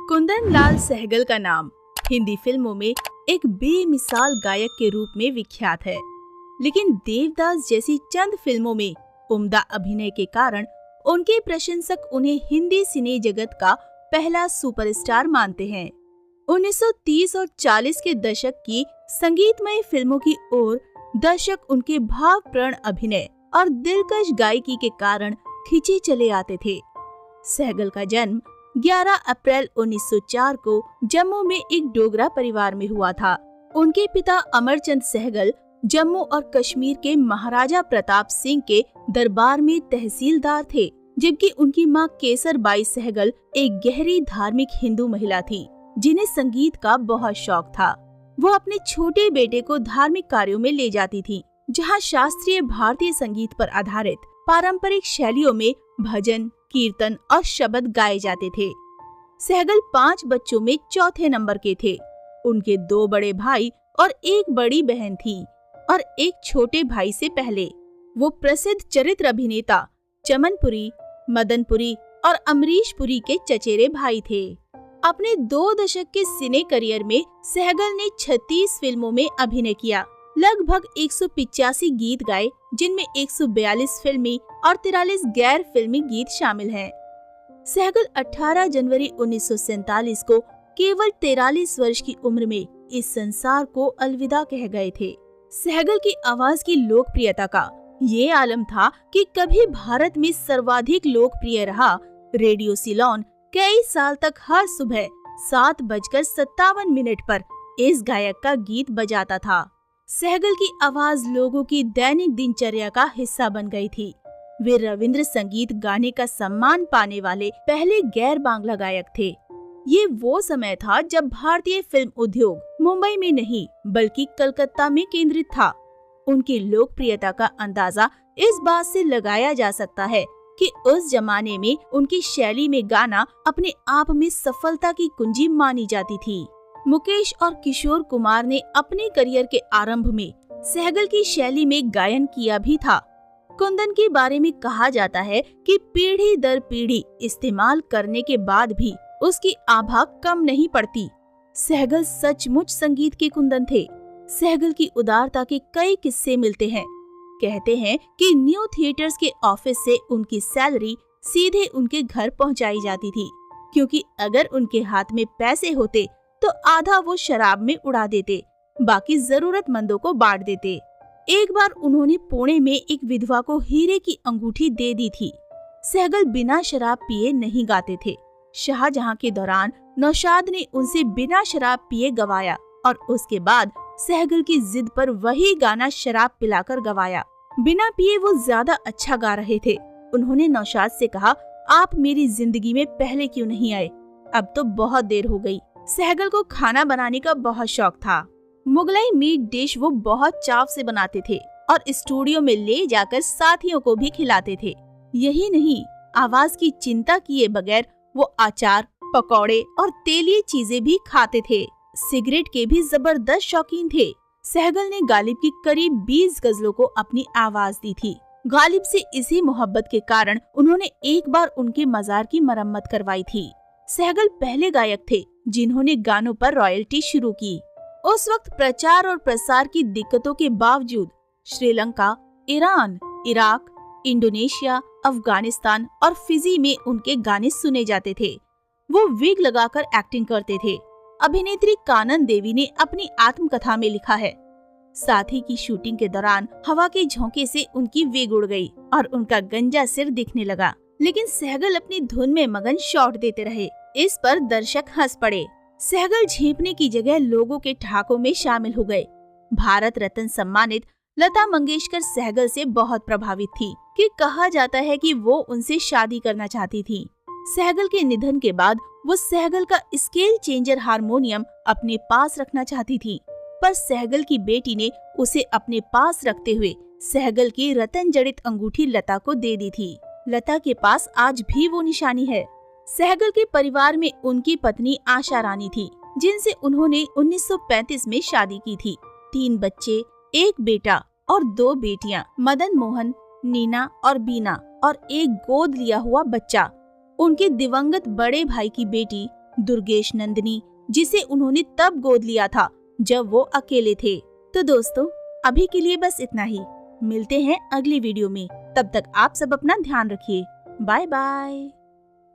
कुंदन लाल सहगल का नाम हिंदी फिल्मों में एक बेमिसाल गायक के रूप में विख्यात है, लेकिन देवदास जैसी चंद फिल्मों में उम्दा अभिनय के कारण उनके प्रशंसक उन्हें हिंदी सिने जगत का पहला सुपरस्टार मानते हैं। 1930 और 40 के दशक की संगीतमय फिल्मों की ओर दर्शक उनके भावपूर्ण अभिनय और दिलकश गायकी के कारण खिंचे चले आते थे। सहगल का जन्म 11 अप्रैल 1904 को जम्मू में एक डोगरा परिवार में हुआ था। उनके पिता अमरचंद सहगल जम्मू और कश्मीर के महाराजा प्रताप सिंह के दरबार में तहसीलदार थे, जबकि उनकी मां केसरबाई सहगल एक गहरी धार्मिक हिंदू महिला थी, जिन्हें संगीत का बहुत शौक था। वो अपने छोटे बेटे को धार्मिक कार्यों में ले जाती थी, जहां शास्त्रीय भारतीय संगीत पर आधारित पारंपरिक शैलियों में भजन, कीर्तन और शब्द गाए जाते थे। सहगल 5 बच्चों में चौथे नंबर के थे। उनके 2 बड़े भाई और एक बड़ी बहन थी और एक छोटे भाई से पहले वो प्रसिद्ध चरित्र अभिनेता चमनपुरी, मदनपुरी और अमरीशपुरी के चचेरे भाई थे। अपने 2 दशक के सिने करियर में सहगल ने 36 फिल्मों में अभिनय किया, लगभग 185 गीत गाए, जिनमें 142 फिल्मी और 43 गैर फिल्मी गीत शामिल हैं। सहगल 18 जनवरी 1947 को केवल 43 वर्ष की उम्र में इस संसार को अलविदा कह गए थे। सहगल की आवाज की लोकप्रियता का ये आलम था कि कभी भारत में सर्वाधिक लोकप्रिय रहा रेडियो सिलोन कई साल तक हर सुबह 7:57 पर इस गायक का गीत बजाता था। सहगल की आवाज लोगों की दैनिक दिनचर्या का हिस्सा बन गई थी। वे रविंद्र संगीत गाने का सम्मान पाने वाले पहले गैर बांग्ला गायक थे। ये वो समय था जब भारतीय फिल्म उद्योग मुंबई में नहीं बल्कि कलकत्ता में केंद्रित था। उनकी लोकप्रियता का अंदाजा इस बात से लगाया जा सकता है कि उस जमाने में उनकी शैली में गाना अपने आप में सफलता की कुंजी मानी जाती थी। मुकेश और किशोर कुमार ने अपने करियर के आरंभ में सहगल की शैली में गायन किया भी था। कुंदन के बारे में कहा जाता है कि पीढ़ी दर पीढ़ी इस्तेमाल करने के बाद भी उसकी आभा कम नहीं पड़ती। सहगल सचमुच संगीत के कुंदन थे। सहगल की उदारता के कई किस्से मिलते हैं। कहते हैं कि न्यू थिएटर्स के ऑफिस से उनकी सैलरी सीधे उनके घर पहुंचाई जाती थी, क्योंकि अगर उनके हाथ में पैसे होते तो आधा वो शराब में उड़ा देते, बाकी जरूरतमंदों को बांट देते। एक बार उन्होंने पुणे में एक विधवा को हीरे की अंगूठी दे दी थी। सहगल बिना शराब पिए नहीं गाते थे। शाहजहां के दौरान नौशाद ने उनसे बिना शराब पिए गवाया और उसके बाद सहगल की जिद पर वही गाना शराब पिलाकर गवाया। बिना पिए वो ज्यादा अच्छा गा रहे थे। उन्होंने नौशाद से कहा, आप मेरी जिंदगी में पहले क्यों नहीं आए? अब तो बहुत देर हो गई। सहगल को खाना बनाने का बहुत शौक था। मुगलाई मीट डिश वो बहुत चाव से बनाते थे और स्टूडियो में ले जाकर साथियों को भी खिलाते थे। यही नहीं, आवाज की चिंता किए बगैर वो अचार, पकौड़े और तेलीय चीजें भी खाते थे। सिगरेट के भी जबरदस्त शौकीन थे। सहगल ने गालिब की करीब 20 गजलों को अपनी आवाज दी थी। गालिब से इसी मोहब्बत के कारण उन्होंने एक बार उनके मजार की मरम्मत करवाई थी। सहगल पहले गायक थे जिन्होंने गानों पर रॉयल्टी शुरू की। उस वक्त प्रचार और प्रसार की दिक्कतों के बावजूद Sri Lanka, Iran, Iraq, Indonesia, Afghanistan और फिजी में उनके गाने सुने जाते थे। वो विग लगाकर एक्टिंग करते थे। अभिनेत्री कानन देवी ने अपनी आत्मकथा में लिखा है, साथी की शूटिंग के दौरान हवा के झोंके से उनकी विग उड़ गई और उनका गंजा सिर दिखने लगा, लेकिन सहगल अपनी धुन में मगन शॉट देते रहे। इस पर दर्शक हंस पड़े। सहगल झेपने की जगह लोगों के ठहाकों में शामिल हो गए। भारत रत्न सम्मानित लता मंगेशकर सहगल से बहुत प्रभावित थी कि कहा जाता है कि वो उनसे शादी करना चाहती थी। सहगल के निधन के बाद वो सहगल का स्केल चेंजर हारमोनियम अपने पास रखना चाहती थी, पर सहगल की बेटी ने उसे अपने पास रखते हुए सहगल की रतन जड़ित अंगूठी लता को दे दी थी। लता के पास आज भी वो निशानी है। सहगल के परिवार में उनकी पत्नी आशा रानी थी, जिनसे उन्होंने 1935 में शादी की थी। 3 बच्चे, 1 बेटा और 2 बेटियां, मदन मोहन, नीना और बीना, और एक गोद लिया हुआ बच्चा। उनके दिवंगत बड़े भाई की बेटी दुर्गेश नंदिनी, जिसे उन्होंने तब गोद लिया था जब वो अकेले थे। तो दोस्तों, अभी के लिए बस इतना ही। मिलते हैं अगली वीडियो में। तब तक आप सब अपना ध्यान रखिए। Bye bye.